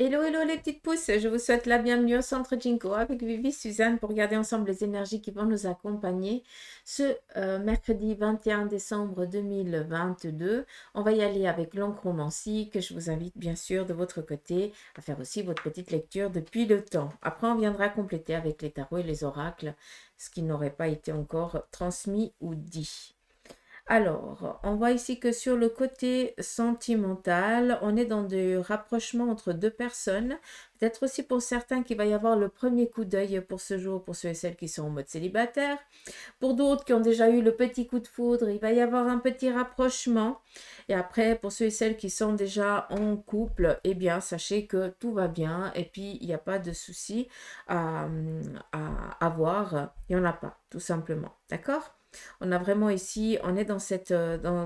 Hello, hello les petites pousses, je vous souhaite la bienvenue au Centre Jinko avec Vivi Suzanne pour regarder ensemble les énergies qui vont nous accompagner ce mercredi 21 décembre 2022. On va y aller avec l'oncromancie que je vous invite bien sûr de votre côté à faire aussi votre petite lecture depuis le temps. Après on viendra compléter avec les tarots et les oracles, ce qui n'aurait pas été encore transmis ou dit. Alors, on voit ici que sur le côté sentimental, on est dans des rapprochements entre deux personnes. Peut-être aussi pour certains qu'il va y avoir le premier coup d'œil pour ce jour, pour ceux et celles qui sont en mode célibataire. Pour d'autres qui ont déjà eu le petit coup de foudre, il va y avoir un petit rapprochement. Et après, pour ceux et celles qui sont déjà en couple, eh bien, sachez que tout va bien et puis il n'y a pas de souci à, à avoir. Il n'y en a pas, tout simplement. D'accord? On a vraiment ici, on est dans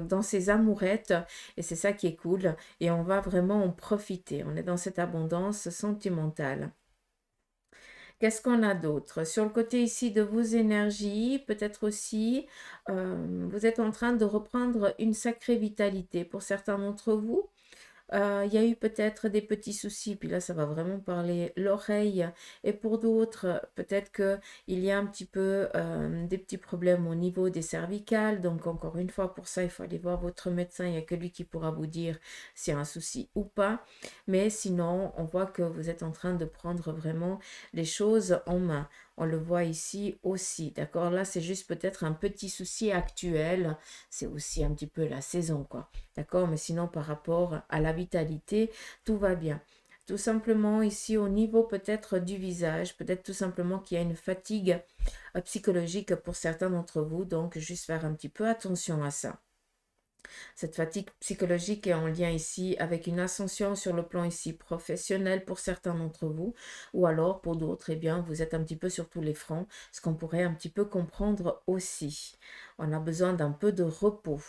dans ces amourettes et c'est ça qui est cool et on va vraiment en profiter. On est dans cette abondance sentimentale. Qu'est-ce qu'on a d'autre? Sur le côté ici de vos énergies, peut-être aussi, vous êtes en train de reprendre une sacrée vitalité pour certains d'entre vous. Il y a eu peut-être des petits soucis, puis là ça va vraiment parler l'oreille. Et pour d'autres, peut-être qu'il y a un petit peu des petits problèmes au niveau des cervicales. Donc encore une fois, pour ça, il faut aller voir votre médecin. Il n'y a que lui qui pourra vous dire s'il y a un souci ou pas. Mais sinon, on voit que vous êtes en train de prendre vraiment les choses en main. On le voit ici aussi, d'accord? Là, c'est juste peut-être un petit souci actuel. C'est aussi un petit peu la saison, quoi. D'accord? Mais sinon, par rapport à la vitalité, tout va bien. Tout simplement ici au niveau peut-être du visage, peut-être tout simplement qu'il y a une fatigue psychologique pour certains d'entre vous, donc juste faire un petit peu attention à ça. Cette fatigue psychologique est en lien ici avec une ascension sur le plan ici professionnel pour certains d'entre vous, ou alors pour d'autres, eh bien, vous êtes un petit peu sur tous les fronts, ce qu'on pourrait un petit peu comprendre aussi. On a besoin d'un peu de repos.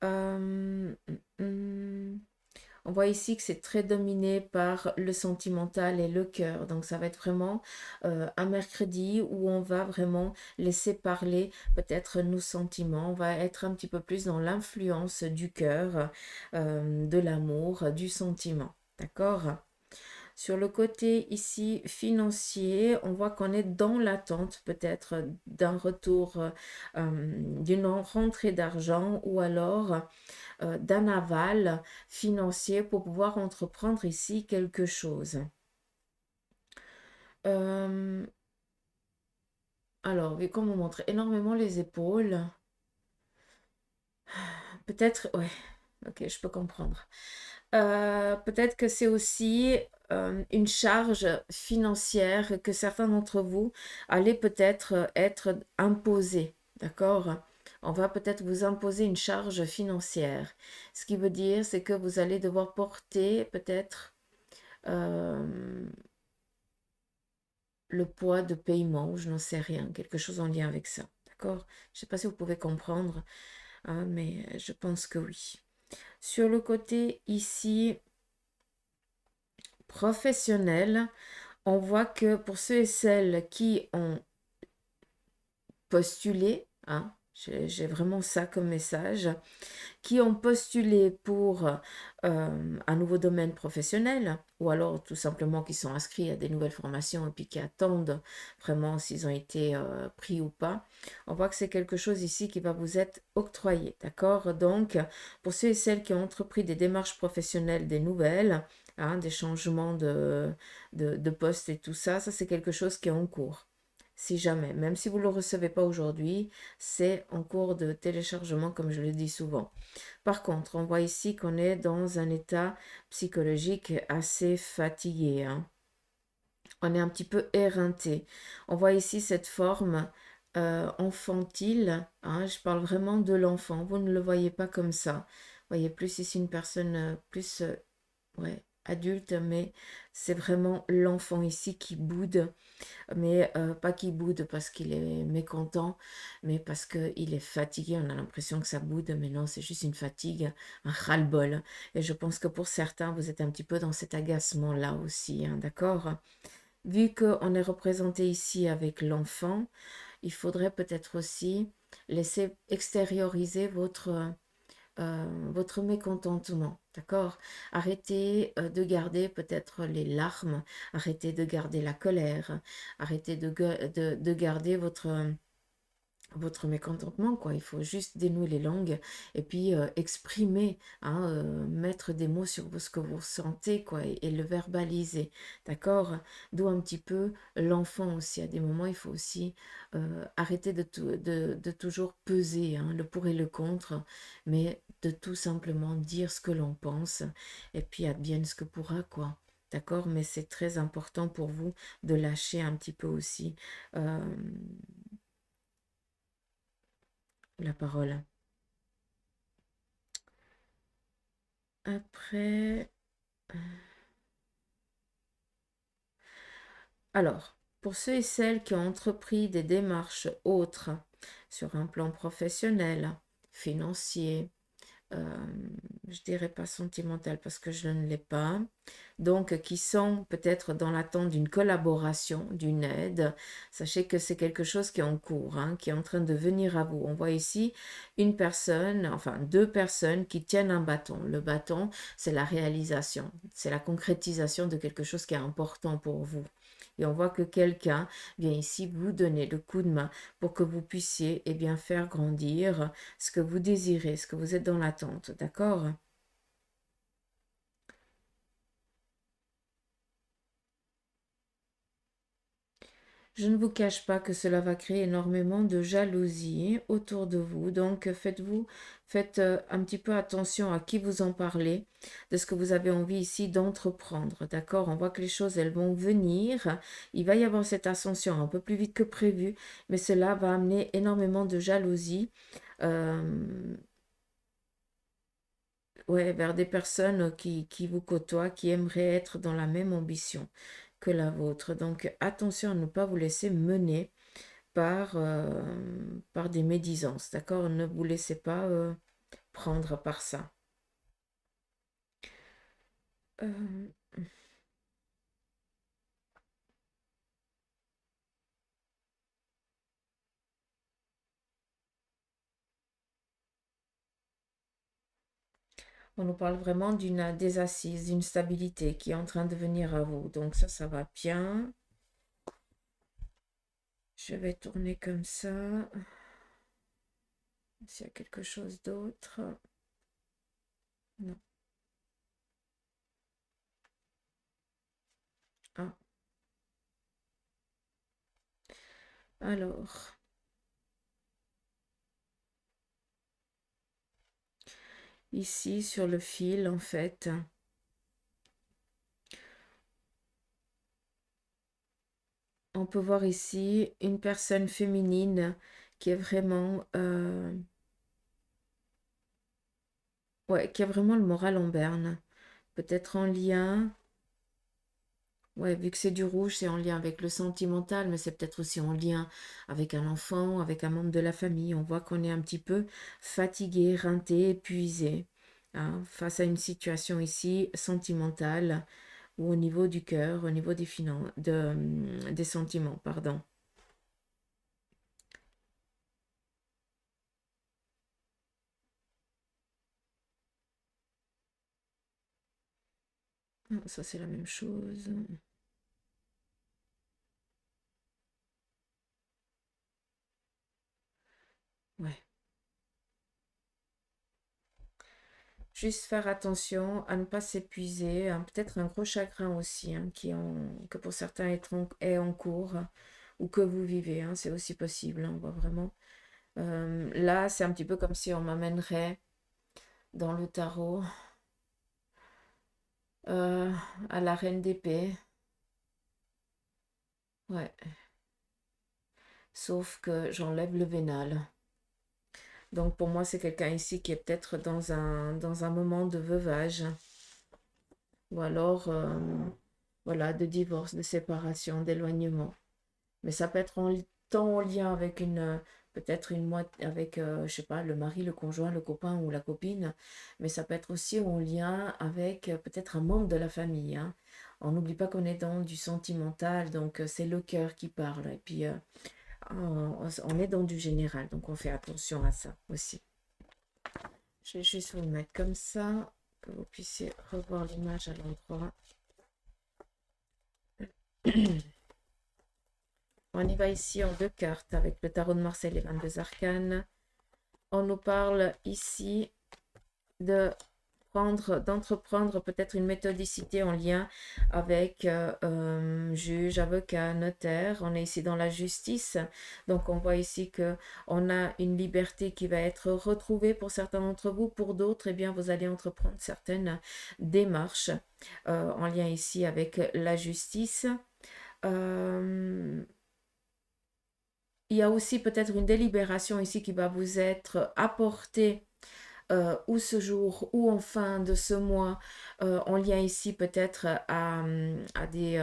Euh, hum, hum. On voit ici que c'est très dominé par le sentimental et le cœur. Donc ça va être vraiment un mercredi où on va vraiment laisser parler peut-être nos sentiments. On va être un petit peu plus dans l'influence du cœur, de l'amour, du sentiment. D'accord? Sur le côté ici financier, on voit qu'on est dans l'attente peut-être d'un retour, d'une rentrée d'argent ou alors d'un aval financier pour pouvoir entreprendre ici quelque chose. Euh, alors, vu qu'on me montre énormément les épaules, peut-être, ouais, ok, je peux comprendre. Peut-être que c'est aussi une charge financière que certains d'entre vous allez peut-être être imposés, d'accord? On va peut-être vous imposer une charge financière. Ce qui veut dire, c'est que vous allez devoir porter peut-être euh, le poids de paiement, ou je n'en sais rien, quelque chose en lien avec ça, d'accord? Je ne sais pas si vous pouvez comprendre, hein, mais je pense que oui. Sur le côté ici, professionnel, on voit que pour ceux et celles qui ont postulé, hein, j'ai vraiment ça comme message, qui ont postulé pour un nouveau domaine professionnel, ou alors tout simplement qui sont inscrits à des nouvelles formations et puis qui attendent vraiment s'ils ont été pris ou pas, on voit que c'est quelque chose ici qui va vous être octroyé, d'accord? Donc, pour ceux et celles qui ont entrepris des démarches professionnelles, des nouvelles, hein, des changements de poste et tout ça, ça c'est quelque chose qui est en cours. Si jamais, même si vous ne le recevez pas aujourd'hui, c'est en cours de téléchargement, comme je le dis souvent. Par contre, on voit ici qu'on est dans un état psychologique assez fatigué, hein. On est un petit peu éreinté. On voit ici cette forme infantile, hein. Je parle vraiment de l'enfant. Vous ne le voyez pas comme ça. Vous voyez plus ici une personne plus ouais, adulte, mais c'est vraiment l'enfant ici qui boude, mais pas qu'il boude parce qu'il est mécontent, mais parce qu'il est fatigué. On a l'impression que ça boude, mais non, c'est juste une fatigue, un ras-le-bol. Et je pense que pour certains, vous êtes un petit peu dans cet agacement-là aussi, hein, d'accord? Vu qu'on est représenté ici avec l'enfant, il faudrait peut-être aussi laisser extérioriser votre mécontentement. D'accord? Arrêtez de garder peut-être les larmes, arrêtez de garder la colère, arrêtez de garder votre mécontentement, quoi. Il faut juste dénouer les langues et puis exprimer, hein, mettre des mots sur ce que vous ressentez, quoi, et le verbaliser, d'accord? D'où un petit peu l'enfant aussi. À des moments, il faut aussi arrêter de toujours peser, hein, le pour et le contre, mais de tout simplement dire ce que l'on pense et puis advienne ce que pourra, quoi. D'accord? Mais c'est très important pour vous de lâcher un petit peu aussi euh, la parole. Après, alors, pour ceux et celles qui ont entrepris des démarches autres sur un plan professionnel, financier, euh, je dirais pas sentimental parce que je ne l'ai pas, donc qui sont peut-être dans l'attente d'une collaboration, d'une aide, sachez que c'est quelque chose qui est en cours, hein, qui est en train de venir à vous. On voit ici une personne, enfin deux personnes qui tiennent un bâton. Le bâton, c'est la réalisation, c'est la concrétisation de quelque chose qui est important pour vous. Et on voit que quelqu'un vient ici vous donner le coup de main pour que vous puissiez bien faire grandir ce que vous désirez, ce que vous êtes dans l'attente, d'accord? Je ne vous cache pas que cela va créer énormément de jalousie autour de vous. Donc faites un petit peu attention à qui vous en parlez, de ce que vous avez envie ici d'entreprendre. D'accord? On voit que les choses, elles vont venir. Il va y avoir cette ascension un peu plus vite que prévu, mais cela va amener énormément de jalousie. euh, ouais, vers des personnes qui vous côtoient, qui aimeraient être dans la même ambition que la vôtre. Donc attention à ne pas vous laisser mener par des médisances, d'accord? Ne vous laissez pas prendre par ça. Euh, on nous parle vraiment d'une des assises, d'une stabilité qui est en train de venir à vous. Donc ça va bien. Je vais tourner comme ça. S'il y a quelque chose d'autre. Non. Ah, alors, ici sur le fil, en fait, on peut voir ici une personne féminine qui est vraiment, ouais, qui a vraiment le moral en berne. Peut-être en lien, ouais, vu que c'est du rouge, c'est en lien avec le sentimental, mais c'est peut-être aussi en lien avec un enfant, avec un membre de la famille. On voit qu'on est un petit peu fatigué, rinté, épuisé, hein, face à une situation ici sentimentale ou au niveau du cœur, au niveau des sentiments, pardon. Ah, ça, c'est la même chose. Ouais. Juste faire attention à ne pas s'épuiser, hein. Peut-être un gros chagrin aussi, hein, que pour certains est en cours ou que vous vivez, hein, c'est aussi possible, hein, on voit vraiment. Là, c'est un petit peu comme si on m'amènerait dans le tarot euh, à la reine d'épée. Ouais, sauf que j'enlève le vénal. Donc pour moi, c'est quelqu'un ici qui est peut-être dans un moment de veuvage ou alors voilà, de divorce, de séparation, d'éloignement. Mais ça peut être tant en lien avec peut-être une moitié, avec, je sais pas, le mari, le conjoint, le copain ou la copine, mais ça peut être aussi en lien avec peut-être un membre de la famille, hein. On n'oublie pas qu'on est dans du sentimental, donc c'est le cœur qui parle. Et puis, on est dans du général, donc on fait attention à ça aussi. Je vais juste vous le mettre comme ça, que vous puissiez revoir l'image à l'endroit. On y va ici en 2 cartes avec le tarot de Marseille, les 22 arcanes. On nous parle ici d'entreprendre peut-être une méthodicité en lien avec juge, avocat, notaire. On est ici dans la justice, donc on voit ici que on a une liberté qui va être retrouvée pour certains d'entre vous. Pour d'autres, eh bien, vous allez entreprendre certaines démarches en lien ici avec la justice. Il y a aussi peut-être une délibération ici qui va vous être apportée ou ce jour ou en fin de ce mois, en lien ici peut-être à des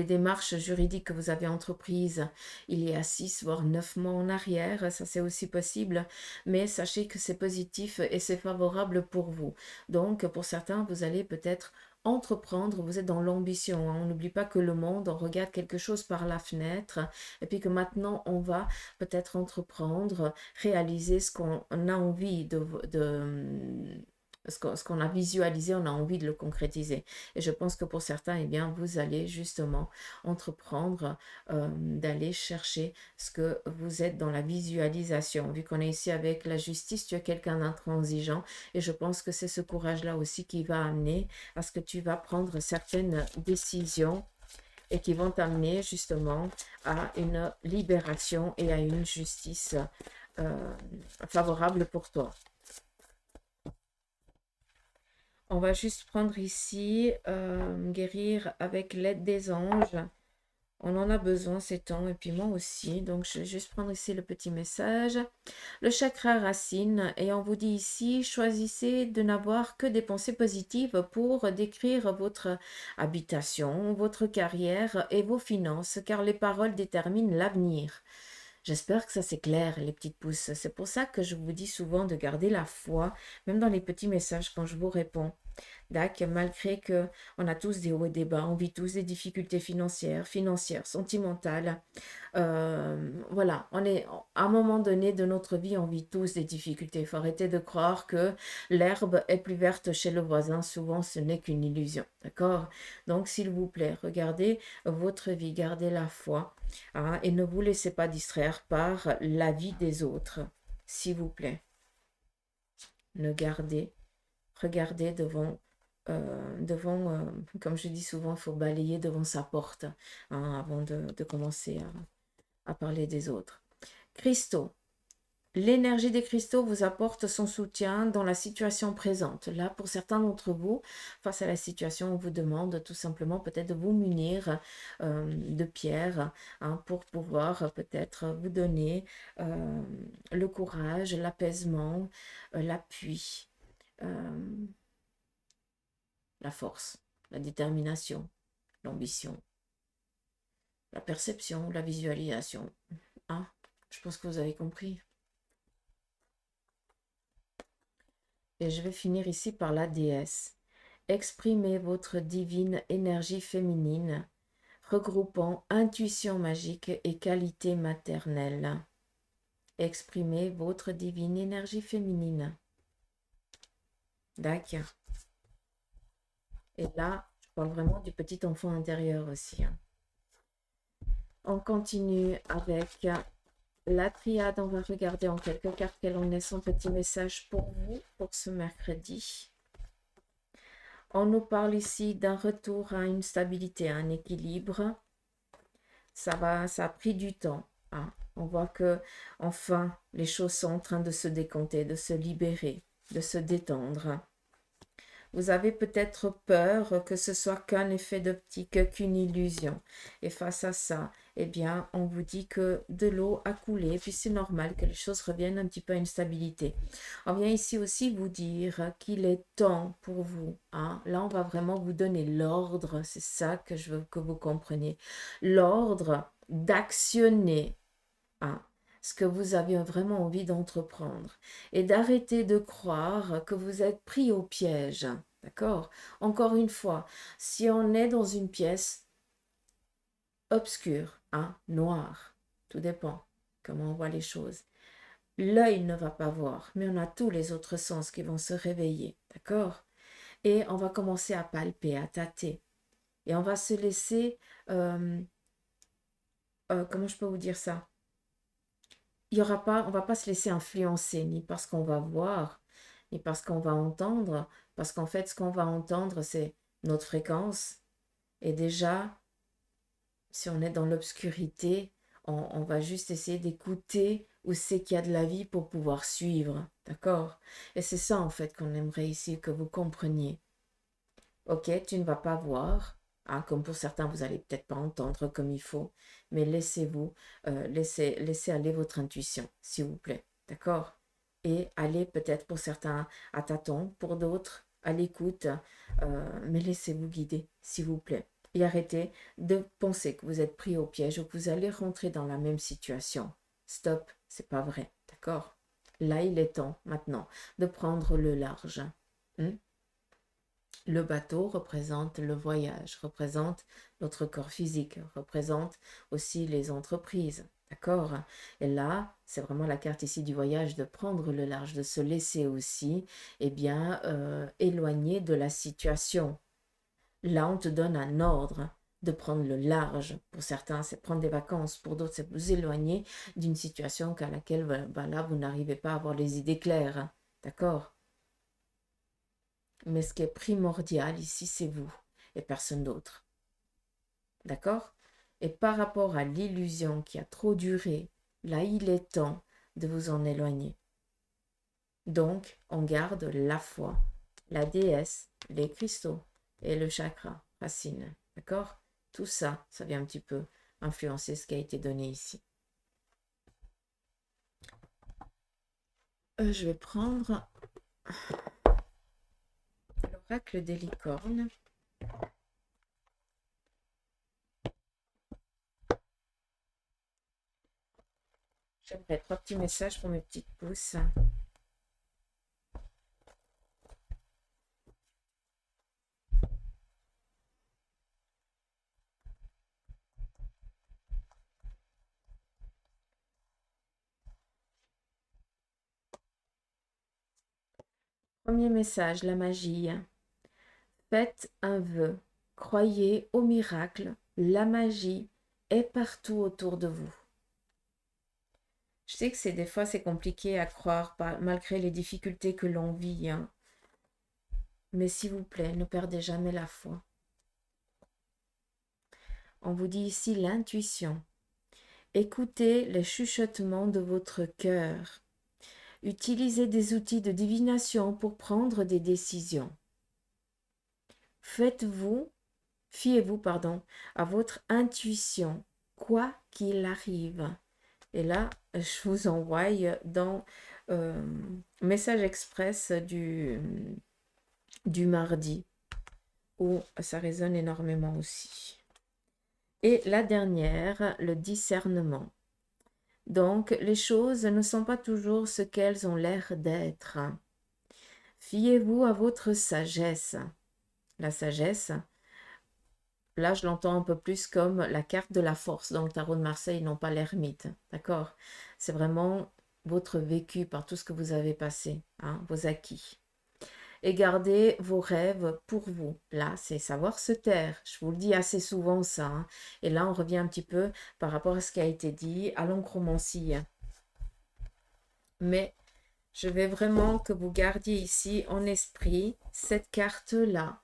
démarches juridiques que vous avez entreprises il y a 6 voire 9 mois en arrière. Ça, c'est aussi possible, mais sachez que c'est positif et c'est favorable pour vous. Donc, pour certains, vous allez peut-être entreprendre, vous êtes dans l'ambition, hein. On n'oublie pas que le monde, on regarde quelque chose par la fenêtre et puis que maintenant, on va peut-être entreprendre, réaliser ce qu'on a envie ce qu'on a visualisé, on a envie de le concrétiser. Et je pense que pour certains, eh bien, vous allez justement entreprendre d'aller chercher ce que vous êtes dans la visualisation. Vu qu'on est ici avec la justice, tu es quelqu'un d'intransigeant et je pense que c'est ce courage-là aussi qui va amener à ce que tu vas prendre certaines décisions et qui vont t'amener justement à une libération et à une justice favorable pour toi. On va juste prendre ici, guérir avec l'aide des anges. On en a besoin ces temps, et puis moi aussi. Donc, je vais juste prendre ici le petit message. Le chakra racine, et on vous dit ici, choisissez de n'avoir que des pensées positives pour décrire votre habitation, votre carrière et vos finances, car les paroles déterminent l'avenir. J'espère que ça c'est clair, les petites pousses. C'est pour ça que je vous dis souvent de garder la foi, même dans les petits messages quand je vous réponds. Malgré que on a tous des hauts et des bas, on vit tous des difficultés financières, sentimentales. Voilà, on est à un moment donné de notre vie, on vit tous des difficultés. Il faut arrêter de croire que l'herbe est plus verte chez le voisin. Souvent, ce n'est qu'une illusion. D'accord? Donc, s'il vous plaît, regardez votre vie, gardez la foi, hein, et ne vous laissez pas distraire par la vie des autres. S'il vous plaît, regardez devant, comme je dis souvent, il faut balayer devant sa porte, hein, avant de commencer à parler des autres. Cristaux. L'énergie des cristaux vous apporte son soutien dans la situation présente. Là, pour certains d'entre vous, face à la situation, on vous demande tout simplement peut-être de vous munir de pierres, hein, pour pouvoir peut-être vous donner le courage, l'apaisement, l'appui, la force, la détermination, l'ambition, la perception, la visualisation. Hein? Je pense que vous avez compris. Et je vais finir ici par la déesse. Exprimez votre divine énergie féminine, regroupant intuition magique et qualité maternelle. Exprimez votre divine énergie féminine. D'accord. Et là, je parle vraiment du petit enfant intérieur aussi. On continue avec la triade. On va regarder en quelques cartes quel en est son petit message pour vous pour ce mercredi. On nous parle ici d'un retour à une stabilité, à un équilibre. Ça a pris du temps, hein. On voit que enfin les choses sont en train de se décanter, de se libérer, de se détendre. Vous avez peut-être peur que ce soit qu'un effet d'optique, qu'une illusion. Et face à ça, eh bien, on vous dit que de l'eau a coulé, et puis c'est normal que les choses reviennent un petit peu à une stabilité. On vient ici aussi vous dire qu'il est temps pour vous, hein. Là, on va vraiment vous donner l'ordre, c'est ça que je veux que vous compreniez. L'ordre d'actionner, hein, ce que vous avez vraiment envie d'entreprendre et d'arrêter de croire que vous êtes pris au piège. D'accord? Encore une fois, si on est dans une pièce obscure, hein, noire, tout dépend comment on voit les choses. L'œil ne va pas voir, mais on a tous les autres sens qui vont se réveiller. D'accord? Et on va commencer à palper, à tâter. Et on va se laisser, comment je peux vous dire ça? Il y aura pas, on va pas se laisser influencer ni par ce qu'on va voir, ni par ce qu'on va entendre, parce qu'en fait, ce qu'on va entendre, c'est notre fréquence. Et déjà, si on est dans l'obscurité, on va juste essayer d'écouter où c'est qu'il y a de la vie pour pouvoir suivre. D'accord? Et c'est ça, en fait, qu'on aimerait ici que vous compreniez. Ok, tu ne vas pas voir, hein, comme pour certains, vous allez peut-être pas entendre comme il faut, mais laissez-vous, laissez aller votre intuition, s'il vous plaît, d'accord? Et allez peut-être pour certains à tâtons, pour d'autres à l'écoute, mais laissez-vous guider, s'il vous plaît. Et arrêtez de penser que vous êtes pris au piège ou que vous allez rentrer dans la même situation. Stop, c'est pas vrai, d'accord? Là, il est temps maintenant de prendre le large. Hmm. Le bateau représente le voyage, représente notre corps physique, représente aussi les entreprises. D'accord? Et là, c'est vraiment la carte ici du voyage, de prendre le large, de se laisser aussi, eh bien, éloigner de la situation. Là, on te donne un ordre de prendre le large. Pour certains, c'est prendre des vacances. Pour d'autres, c'est vous éloigner d'une situation à laquelle, là, vous n'arrivez pas à avoir les idées claires. D'accord? Mais ce qui est primordial ici, c'est vous et personne d'autre. D'accord? Et par rapport à l'illusion qui a trop duré, là, il est temps de vous en éloigner. Donc, on garde la foi, la déesse, les cristaux et le chakra racine. D'accord? Tout ça, ça vient un petit peu influencer ce qui a été donné ici. Je vais prendre l'oracle des licornes. J'aimerais 3 petits messages pour mes petites pousses. Premier message, la magie. Faites un vœu, croyez au miracle, la magie est partout autour de vous. Je sais que des fois c'est compliqué à croire malgré les difficultés que l'on vit, hein. Mais s'il vous plaît, ne perdez jamais la foi. On vous dit ici l'intuition. Écoutez les chuchotements de votre cœur. Utilisez des outils de divination pour prendre des décisions. Fiez-vous, à votre intuition, quoi qu'il arrive. Et là, je vous envoie dans Message Express du mardi, où ça résonne énormément aussi. Et la dernière, le discernement. Donc, les choses ne sont pas toujours ce qu'elles ont l'air d'être. Fiez-vous à votre sagesse. La sagesse, là, je l'entends un peu plus comme la carte de la force dans le tarot de Marseille, non pas l'ermite. D'accord? C'est vraiment votre vécu par tout ce que vous avez passé, hein, vos acquis. Et gardez vos rêves pour vous. Là, c'est savoir se taire. Je vous le dis assez souvent ça, hein. Et là, on revient un petit peu par rapport à ce qui a été dit à l'oncromancie. Mais je vais vraiment que vous gardiez ici en esprit cette carte-là.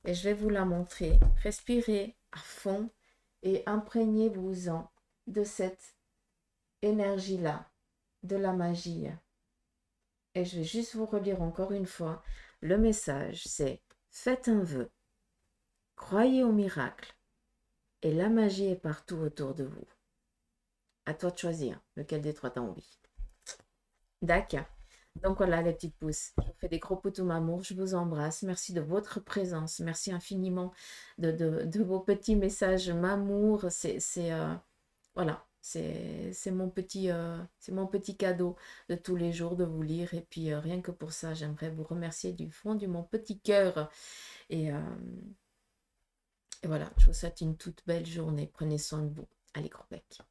Et je vais vous la montrer. Respirez à fond et imprégnez-vous-en de cette énergie-là, de la magie. Et je vais juste vous relire encore une fois. Le message, c'est faites un vœu, croyez au miracle, et la magie est partout autour de vous. À toi de choisir lequel des trois t'as envie. D'accord. Donc voilà les petites pousses. Je vous fais des gros poutous amour. Je vous embrasse. Merci de votre présence. Merci infiniment de vos petits messages m'amour. Voilà. C'est mon petit cadeau de tous les jours de vous lire. Et puis rien que pour ça, j'aimerais vous remercier du fond de mon petit cœur. Et, et voilà, je vous souhaite une toute belle journée. Prenez soin de vous. Allez, gros bec.